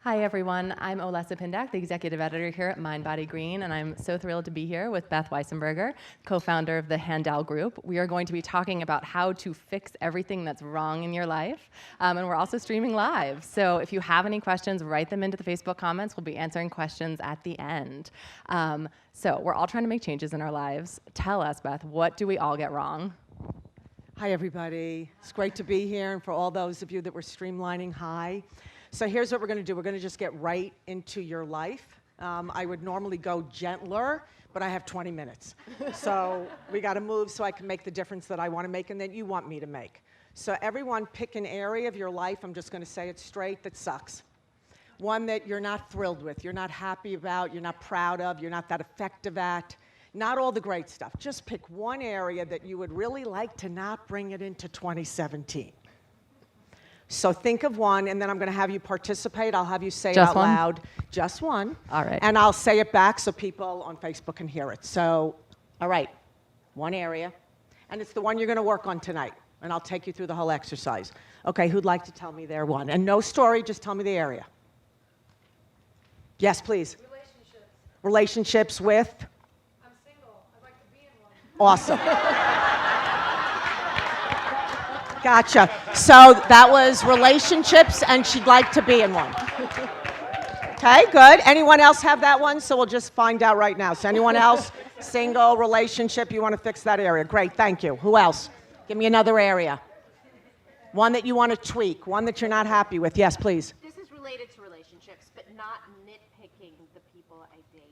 Hi, everyone. I'm Olesa Pindak, the executive editor here at Mind, Body, Green, and I'm so thrilled to be here with Beth Weissenberger, co-founder of the Handel Group. We are going to be talking about how to fix everything that's wrong in your life, and we're also streaming live. So if you have any questions, write them into the Facebook comments. We'll be answering questions at the end. So we're all trying to make changes in our lives. Tell us, Beth, what do we all get wrong? Hi, everybody. It's great to be here, and for all those of you that were streamlining, hi. So here's what we're going to do. We're going to just get right into your life. I would normally go gentler, but I have 20 minutes. So we got to move so I can make the difference that I want to make and that you want me to make. So everyone pick an area of your life, I'm just going to say it straight, that sucks. One that you're not thrilled with, you're not happy about, you're not proud of, you're not that effective at. Not all the great stuff. Just pick one area that you would really like to not bring it into 2017. So think of one, and then I'm going to have you participate. I'll have you say it out loud. Just one. All right. And I'll say it back so people on Facebook can hear it. So, all right, one area. And it's the one you're going to work on tonight. And I'll take you through the whole exercise. Okay, who'd like to tell me their one? And no story, just tell me the area. Yes, please. Relationships. Relationships with? I'm single. I'd like to be in one. Awesome. Gotcha. So that was relationships, and she'd like to be in one. Okay, good. Anyone else have that one? So we'll just find out right now. So anyone else, single, relationship, you want to fix that area? Great, thank you. Who else? Give me another area. One that you want to tweak, one that you're not happy with. Yes, please. This is related to relationships, but not nitpicking the people I date.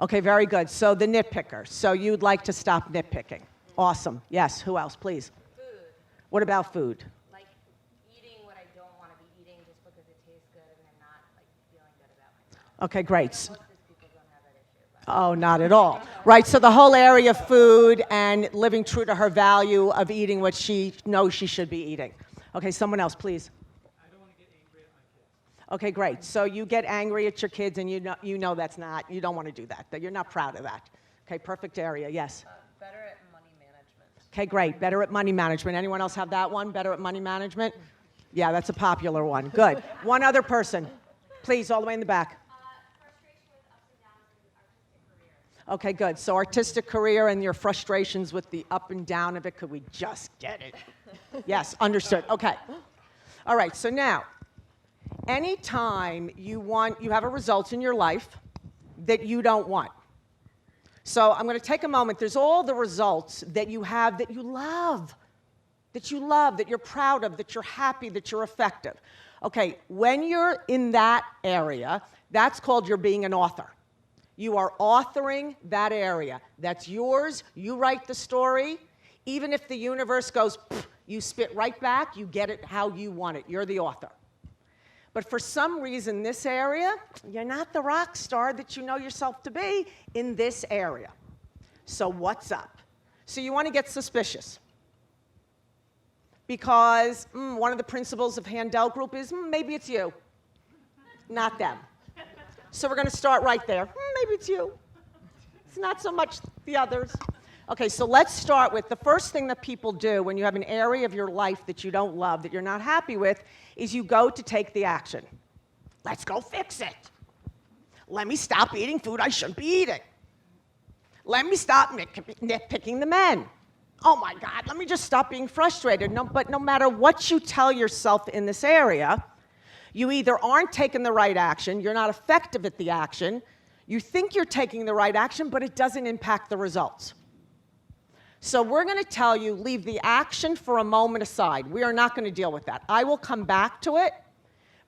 Okay, very good. So the nitpicker. So you'd like to stop nitpicking. Awesome. Yes, who else, please? What about food? Like eating what I don't want to be eating just because it tastes good and then not like feeling good about myself. Okay, great. Most of these people don't have that issue. But. Oh, not at all. Right, so the whole area of food and living true to her value of eating what she knows she should be eating. Okay, someone else, please. I don't want to get angry at my kids. Okay, great. So you get angry at your kids and you know that's not, you don't want to do that, that you're not proud of that. Okay, perfect area, yes. Better at money management. Okay, great. Better at money management. Anyone else have that one? Better at money management? Yeah, that's a popular one. Good. One other person. Please, all the way in the back. Frustration with ups and downs in artistic career. Okay, good. So artistic career and your frustrations with the up and down of it, could we just get it? Yes, understood. Okay. All right, so now, anytime you have a result in your life that you don't want. So I'm going to take a moment. There's all the results that you have that you love, that you're proud of, that you're happy, that you're effective. Okay, when you're in that area, that's called you're being an author. You are authoring that area. That's yours. You write the story. Even if the universe goes, you spit right back, you get it how you want it. You're the author. But for some reason, this area, you're not the rock star that you know yourself to be in this area. So what's up? So you want to get suspicious. Because one of the principles of Handel Group is maybe it's you, not them. So we're going to start right there. Maybe it's you. It's not so much the others. Okay, so let's start with the first thing that people do when you have an area of your life that you don't love, that you're not happy with, is you go to take the action. Let's go fix it. Let me stop eating food I shouldn't be eating. Let me stop nitpicking the men. Oh my God, let me just stop being frustrated. But no matter what you tell yourself in this area, you either aren't taking the right action, you're not effective at the action, you think you're taking the right action, but it doesn't impact the results. So we're going to tell you, leave the action for a moment aside. We are not going to deal with that. I will come back to it,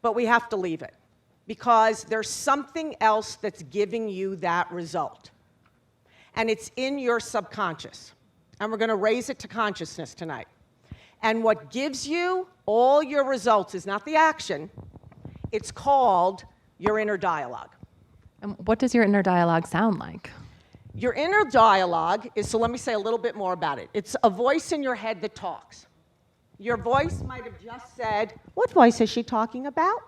but we have to leave it because there's something else that's giving you that result. And it's in your subconscious. And we're going to raise it to consciousness tonight. And what gives you all your results is not the action. It's called your inner dialogue. And what does your inner dialogue sound like? Your inner dialogue is, so let me say a little bit more about it. It's a voice in your head that talks. Your voice might have just said, what voice is she talking about?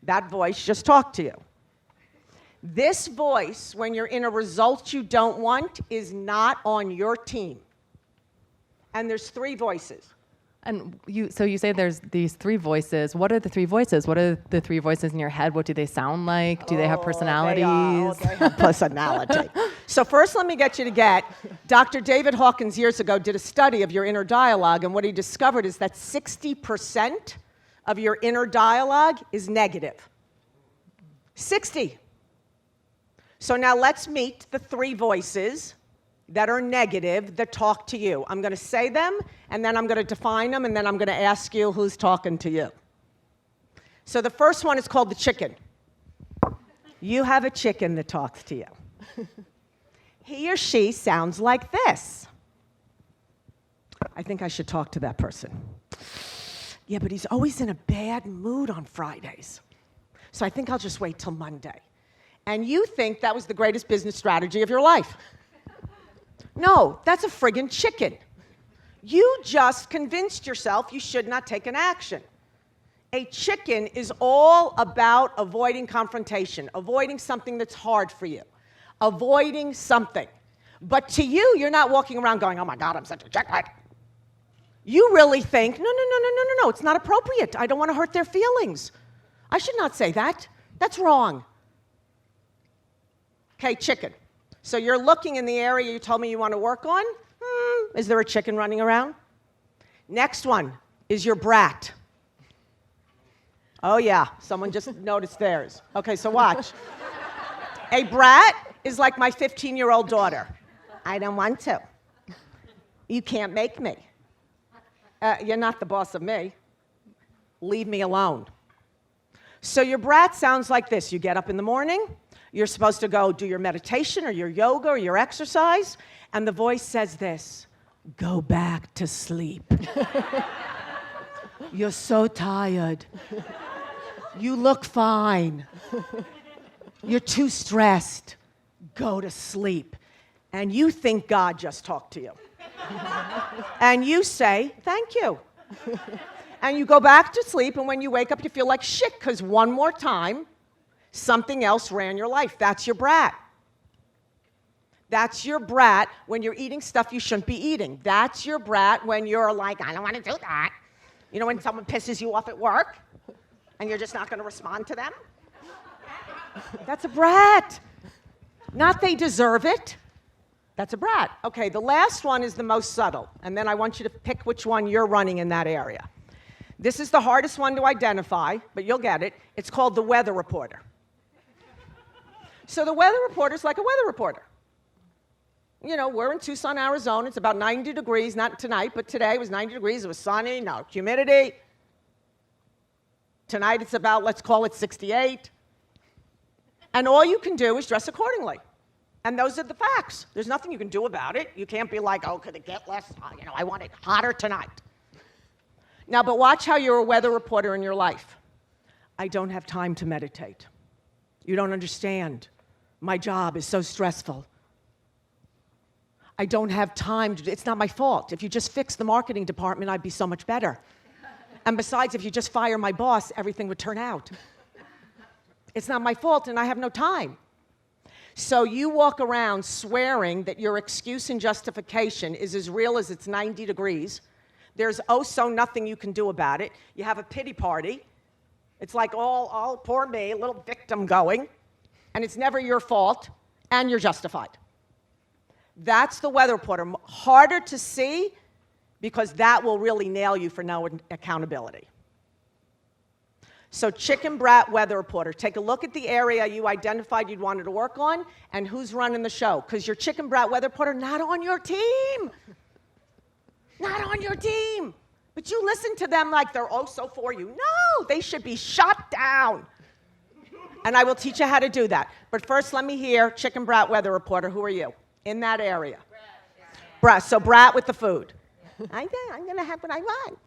That voice just talked to you. This voice, when you're in a result you don't want, is not on your team. And there's three voices. And so you say there's these three voices. What are the three voices? What are the three voices in your head? What do they sound like? Do they have personalities? They have personality. So first, let me get you to get, Dr. David Hawkins years ago did a study of your inner dialogue, and what he discovered is that 60% of your inner dialogue is negative. 60. So now let's meet the three voices that are negative that talk to you. I'm going to say them, and then I'm going to define them, and then I'm going to ask you who's talking to you. So the first one is called the chicken. You have a chicken that talks to you. He or she sounds like this. I think I should talk to that person. Yeah, but he's always in a bad mood on Fridays. So I think I'll just wait till Monday. And you think that was the greatest business strategy of your life. No, that's a friggin' chicken. You just convinced yourself you should not take an action. A chicken is all about avoiding confrontation, avoiding something that's hard for you, avoiding something. But to you, you're not walking around going, oh my God, I'm such a chicken. You really think, no, it's not appropriate. I don't want to hurt their feelings. I should not say that. That's wrong. Okay, chicken. So you're looking in the area you told me you want to work on. Is there a chicken running around? Next one is your brat. Oh yeah, someone just noticed theirs. Okay, so watch. A brat is like my 15-year-old daughter. I don't want to. You can't make me. You're not the boss of me. Leave me alone. So your brat sounds like this. You get up in the morning. You're supposed to go do your meditation or your yoga or your exercise, and the voice says this, go back to sleep. You're so tired. You look fine. You're too stressed. Go to sleep. And you think God just talked to you. And you say, thank you. And you go back to sleep, and when you wake up, you feel like shit, because one more time, something else ran your life. That's your brat. That's your brat when you're eating stuff you shouldn't be eating. That's your brat when you're like, I don't want to do that. You know when someone pisses you off at work and you're just not going to respond to them? That's a brat. Not they deserve it. That's a brat. Okay, the last one is the most subtle, and then I want you to pick which one you're running in that area. This is the hardest one to identify, but you'll get it. It's called the weather reporter. So the weather reporter is like a weather reporter. You know, we're in Tucson, Arizona. It's about 90 degrees, not tonight, but today it was 90 degrees. It was sunny, no humidity. Tonight it's about, let's call it 68. And all you can do is dress accordingly. And those are the facts. There's nothing you can do about it. You can't be like, oh, could it get less? You know, I want it hotter tonight. Now, but watch how you're a weather reporter in your life. I don't have time to meditate. You don't understand. My job is so stressful. I don't have time to, it's not my fault. If you just fix the marketing department, I'd be so much better. And besides, if you just fire my boss, everything would turn out. It's not my fault, and I have no time. So you walk around swearing that your excuse and justification is as real as it's 90 degrees. There's oh so nothing you can do about it. You have a pity party. It's like, oh, poor me, a little victim going. And it's never your fault, and you're justified. That's the weather reporter. Harder to see, because that will really nail you for no accountability. So chicken brat weather reporter. Take a look at the area you identified you'd wanted to work on, and who's running the show. Because your chicken brat weather reporter, not on your team. Not on your team. But you listen to them like they're oh so for you. No, they should be shut down. And I will teach you how to do that. But first, let me hear chicken brat weather reporter. Who are you in that area? Brat. So brat with the food. I'm going to have what I want.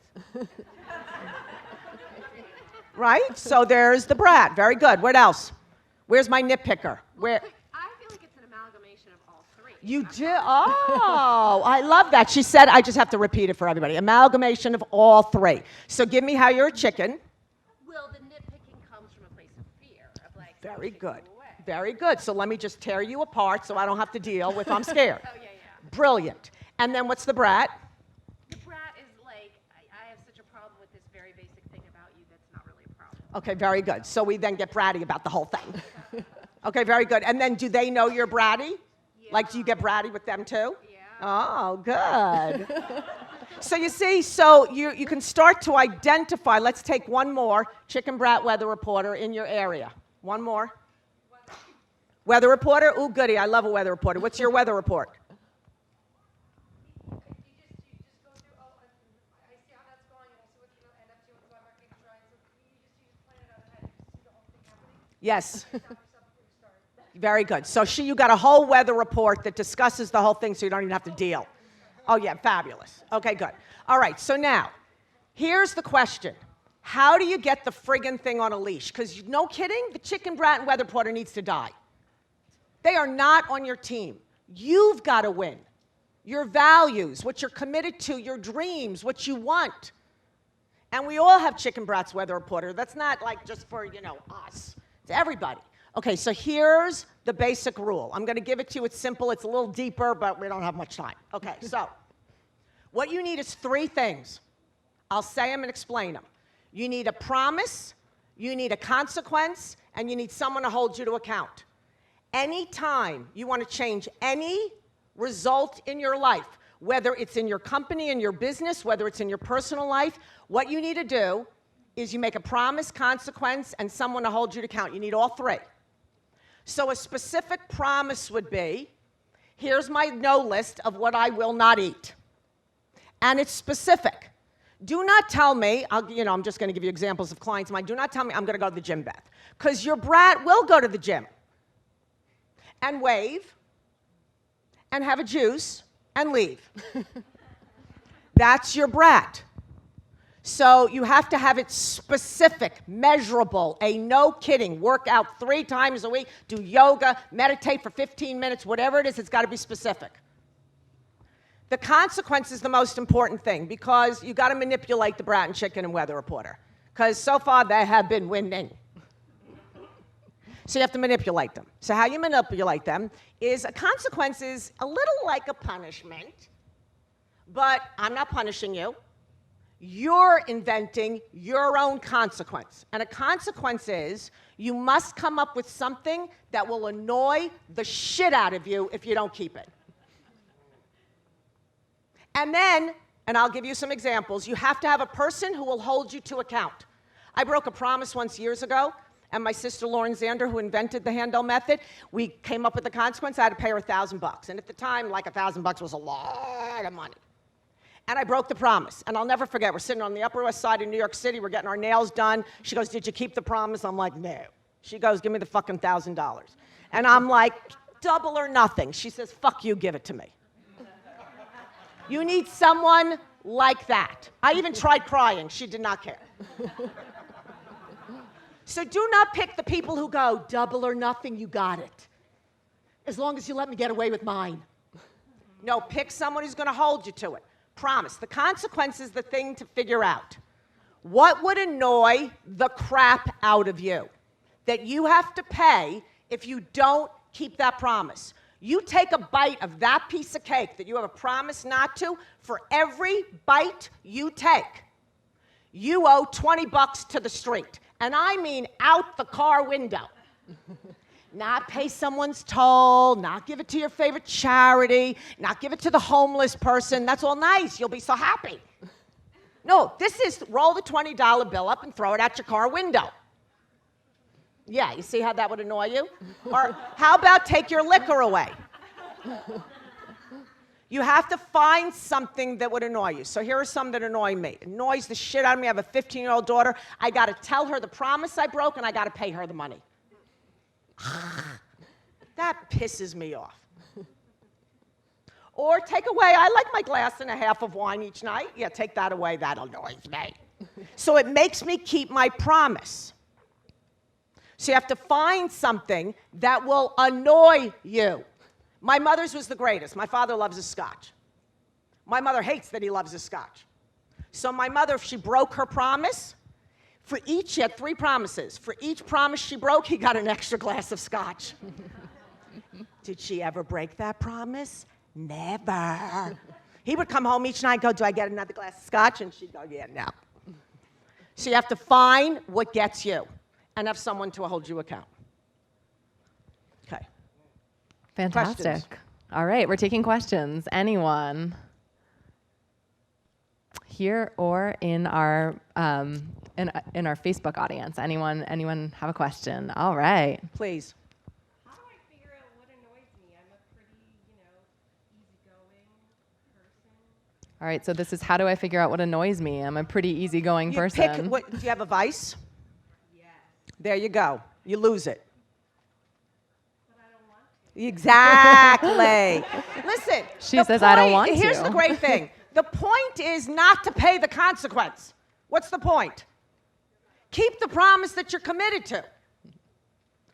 Right? So there's the brat. Very good. What else? Where's my nitpicker? Where? I feel like it's an amalgamation of all three. You do? Oh, I love that. She said, I just have to repeat it for everybody. Amalgamation of all three. So give me how you're a chicken. Well, the nitpicking comes from a place of fear, of like, Very pushing good. you away. Very good. So let me just tear you apart so I don't have to deal with I'm scared. Oh, yeah. Brilliant. And then what's the brat? The brat is like, I have Okay, very good. So we then get bratty about the whole thing. Okay, very good. And then do they know you're bratty? Yeah. Like, do you get bratty with them too? Yeah. Oh, good. So you see, so you can start to identify. Let's take one more chicken brat weather reporter in your area. One more. Weather reporter? Ooh, goody. I love a weather reporter. What's your weather report? You just go through, oh, I see how that's going, and I see what you end up doing, whoever keeps trying. So you just plan it out ahead. You just see the whole thing happening. Yes. Stop yourself before you start. Very good. So you got a whole weather report that discusses the whole thing so you don't even have to deal. Oh, yeah, fabulous. Okay, good. All right, so now, here's the question. How do you get the friggin' thing on a leash? Because no kidding, the chicken brat and weather reporter needs to die. They are not on your team. You've got to win. Your values, what you're committed to, your dreams, what you want. And we all have chicken brats weather reporter. That's not like just for, us. It's everybody. Okay, so here's the basic rule. I'm going to give it to you. It's simple. It's a little deeper, but we don't have much time. Okay, so what you need is 3 things. I'll say them and explain them. You need a promise, you need a consequence, and you need someone to hold you to account. Anytime you want to change any result in your life, whether it's in your company, in your business, whether it's in your personal life, what you need to do is you make a promise, consequence, and someone to hold you to account. You need all 3. So a specific promise would be, here's my no list of what I will not eat. And it's specific. Do not tell me, I'm just going to give you examples of clients of mine, do not tell me I'm going to go to the gym, Beth. Because your brat will go to the gym and wave and have a juice and leave. That's your brat. So you have to have it specific, measurable, a no kidding, work out 3 times a week, do yoga, meditate for 15 minutes, whatever it is, it's got to be specific. The consequence is the most important thing because you got to manipulate the brat and chicken and weather reporter because so far they have been winning. So you have to manipulate them. So how you manipulate them is a consequence is a little like a punishment, but I'm not punishing you. You're inventing your own consequence. And a consequence is you must come up with something that will annoy the shit out of you if you don't keep it. And then, and I'll give you some examples, you have to have a person who will hold you to account. I broke a promise once years ago, and my sister Lauren Zander, who invented the Handel method, we came up with the consequence. I had to pay her $1,000. And at the time, like $1,000 was a lot of money. And I broke the promise. And I'll never forget, we're sitting on the Upper West Side of New York City, we're getting our nails done. She goes, did you keep the promise? I'm like, no. She goes, give me the fucking $1,000. And I'm like, double or nothing. She says, fuck you, give it to me. You need someone like that. I even tried crying. She did not care. So do not pick the people who go, double or nothing, you got it. As long as you let me get away with mine. No, pick someone who's going to hold you to it. Promise. The consequence is the thing to figure out. What would annoy the crap out of you that you have to pay if you don't keep that promise? You take a bite of that piece of cake that you have a promise not to, for every bite you take, you owe $20 to the street. And I mean out the car window. Not pay someone's toll, not give it to your favorite charity, not give it to the homeless person. That's all nice. You'll be so happy. No, this is roll the $20 bill up and throw it out your car window. Yeah, you see how that would annoy you? Or how about take your liquor away? You have to find something that would annoy you. So here are some that annoy me. It annoys the shit out of me. I have a 15-year-old daughter. I got to tell her the promise I broke, and I got to pay her the money. That pisses me off. Or take away, I like my glass and a half of wine each night. Yeah, take that away. That annoys me. So it makes me keep my promise. So you have to find something that will annoy you. My mother's was the greatest. My father loves his scotch. My mother hates that he loves his scotch. So my mother, if she broke her promise, she had 3 promises. For each promise she broke, he got an extra glass of scotch. Did she ever break that promise? Never. He would come home each night and go, do I get another glass of scotch? And she'd go, yeah, no. So you have to find what gets you and have someone to hold you account. Okay. Fantastic. Questions? All right, we're taking questions. Anyone here or in our in our Facebook audience? Anyone have a question? All right. Please. How do I figure out what annoys me? I'm a pretty, easygoing person. All right, so this is how do I figure out what annoys me? I'm a pretty easygoing You person. pick what, do you have a vice? Yes. There you go. You lose it. But I don't want to. Exactly. Listen. She the says, "I don't point- want Here's to." the great thing. The point is not to pay the consequence. What's the point? Keep the promise that you're committed to.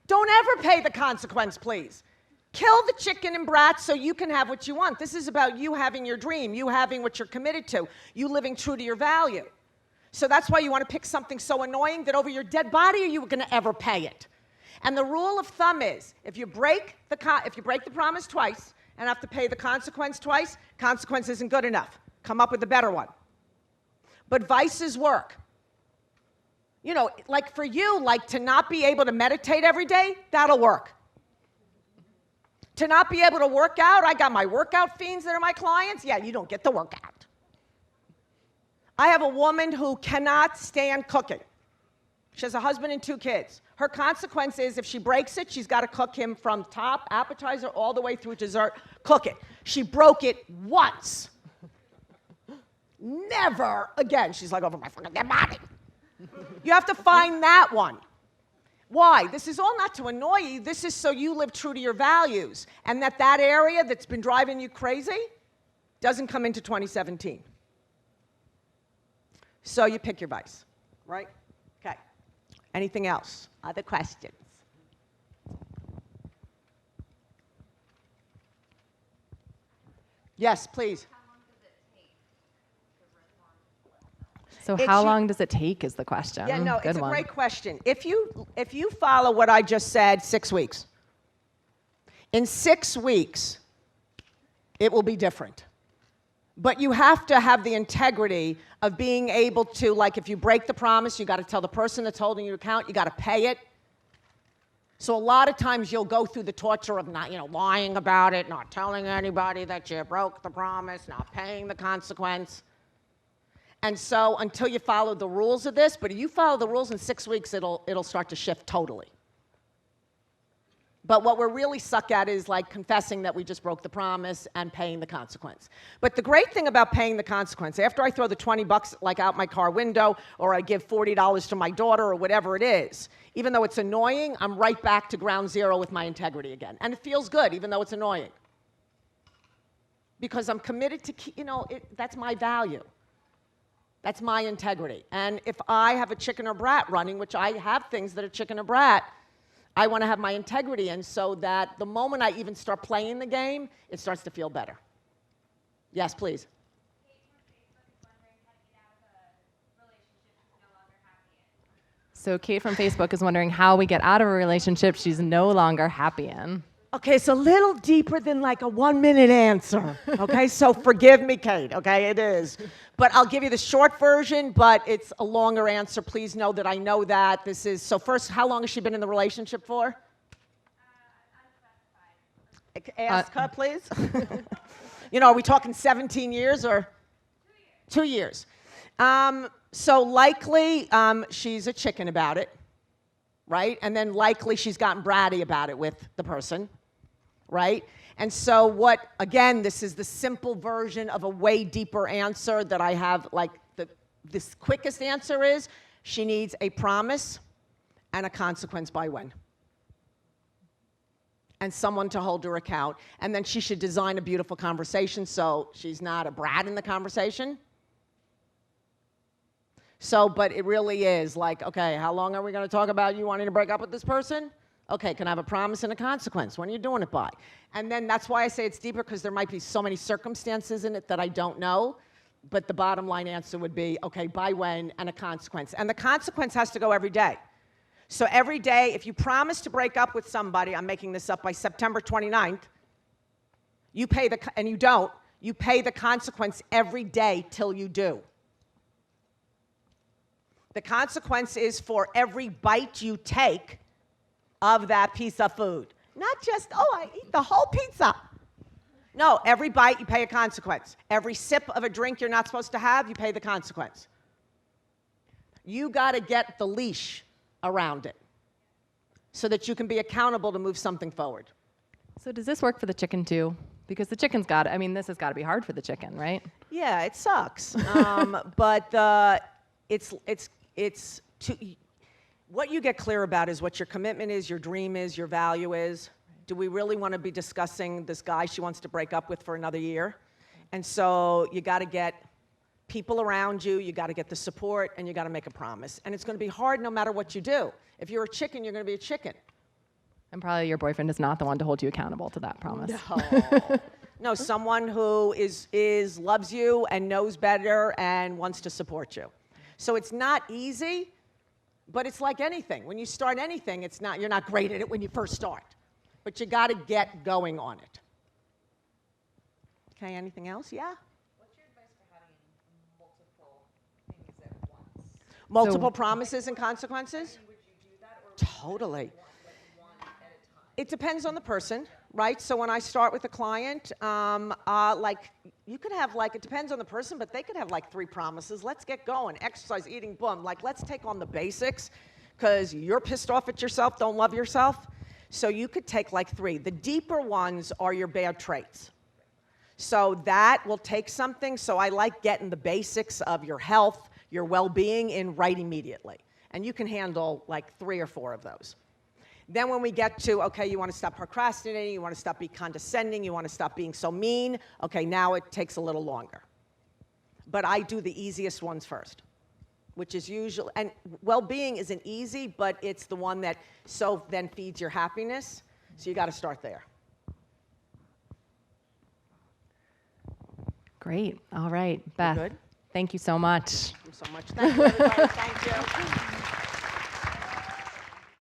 Don't ever pay the consequence, please. Kill the chicken and brat so you can have what you want. This is about you having your dream, you having what you're committed to, you living true to your value. So that's why you want to pick something so annoying that over your dead body are you going to ever pay it. And the rule of thumb is if you break the promise twice and have to pay the consequence twice, consequence isn't good enough. Come up with a better one. But vices work. You know, like for you, like to not be able to meditate every day, that'll work. To not be able to work out, I got my workout fiends that are my clients. Yeah, you don't get the workout. I have a woman who cannot stand cooking. She has a husband and 2 kids. Her consequence is if she breaks it, she's got to cook him from top, appetizer, all the way through dessert, cook it. She broke it once. Never again. She's like, over my fucking dead body. You have to find that one. Why? This is all not to annoy you. This is so you live true to your values and that area that's been driving you crazy doesn't come into 2017. So you pick your vice, right? Okay. Anything else? Other questions? Yes, please. So It's how you- long does it take is the question. Yeah, no, Good it's a one. great question. If you follow what I just said, 6 weeks. In 6 weeks, it will be different. But you have to have the integrity of being able to, like if you break the promise, you got to tell the person that's holding your account, you got to pay it. So a lot of times you'll go through the torture of not, lying about it, not telling anybody that you broke the promise, not paying the consequence. And so until you follow the rules of this, but if you follow the rules in 6 weeks, it'll start to shift totally. But what we're really suck at is like confessing that we just broke the promise and paying the consequence. But the great thing about paying the consequence, after I throw the $20 like out my car window, or I give $40 to my daughter, or whatever it is, even though it's annoying, I'm right back to ground zero with my integrity again. And it feels good, even though it's annoying. Because I'm committed to, that's my value. That's my integrity. And if I have a chicken or brat running, which I have things that are chicken or brat, I want to have my integrity in so that the moment I even start playing the game, it starts to feel better. Yes, please. So Kate from Facebook is wondering how we get out of a relationship she's no longer happy in. Okay, it's a little deeper than like a 1-minute answer. Okay, so forgive me, Kate. Okay, it is. But I'll give you the short version, but it's a longer answer. Please know that I know that this is. So first, how long has she been in the relationship for? Ask her, please. Are we talking 17 years or? 2 years. 2 years. So likely she's a chicken about it, right? And then likely she's gotten bratty about it with the person, right? And so again, this is the simple version of a way deeper answer that I have, like this quickest answer is she needs a promise and a consequence by when. And someone to hold her account. And then she should design a beautiful conversation so she's not a brat in the conversation. So, but it really is like, okay, how long are we going to talk about you wanting to break up with this person? Okay, can I have a promise and a consequence? When are you doing it by? And then that's why I say it's deeper, because there might be so many circumstances in it that I don't know. But the bottom line answer would be, okay, by when and a consequence. And the consequence has to go every day. So every day, if you promise to break up with somebody, I'm making this up, by September 29th, you pay and you don't, you pay the consequence every day till you do. The consequence is for every bite you take of that piece of food. Not just, oh, I eat the whole pizza. No, every bite you pay a consequence. Every sip of a drink you're not supposed to have, you pay the consequence. You got to get the leash around it so that you can be accountable to move something forward. So does this work for the chicken too? Because the chicken's got, I mean, this has got to be hard for the chicken, right? Yeah, it sucks. But it's what you get clear about is what your commitment is, your dream is, your value is. Do we really want to be discussing this guy she wants to break up with for another year? And so you got to get people around you, you got to get the support, and you got to make a promise. And it's going to be hard no matter what you do. If you're a chicken, you're going to be a chicken. And probably your boyfriend is not the one to hold you accountable to that promise. No. No, someone who loves you and knows better and wants to support you. So it's not easy, but it's like anything. When you start anything, you're not great at it when you first start. But you got to get going on it. Okay, anything else? Yeah? What's your advice for having multiple things at once? Multiple promises and consequences? Would you do that, or Totally. one at a time? It depends on the person, right? So when I start with a client, you could have it depends on the person, but they could have 3 promises. Let's get going. Exercise, eating, boom. Let's take on the basics because you're pissed off at yourself, don't love yourself. So you could take 3. The deeper ones are your bad traits. So that will take something. So I like getting the basics of your health, your well-being in right immediately. And you can handle 3 or 4 of those. Then when we get to, okay, you want to stop procrastinating, you want to stop being condescending, you want to stop being so mean, okay, now it takes a little longer. But I do the easiest ones first, which is usually, and well-being isn't easy, but it's the one that then feeds your happiness, so you got to start there. Great. All right, Beth. Good? Thank you so much. Thank you so much. Thank you, everybody. Thank you.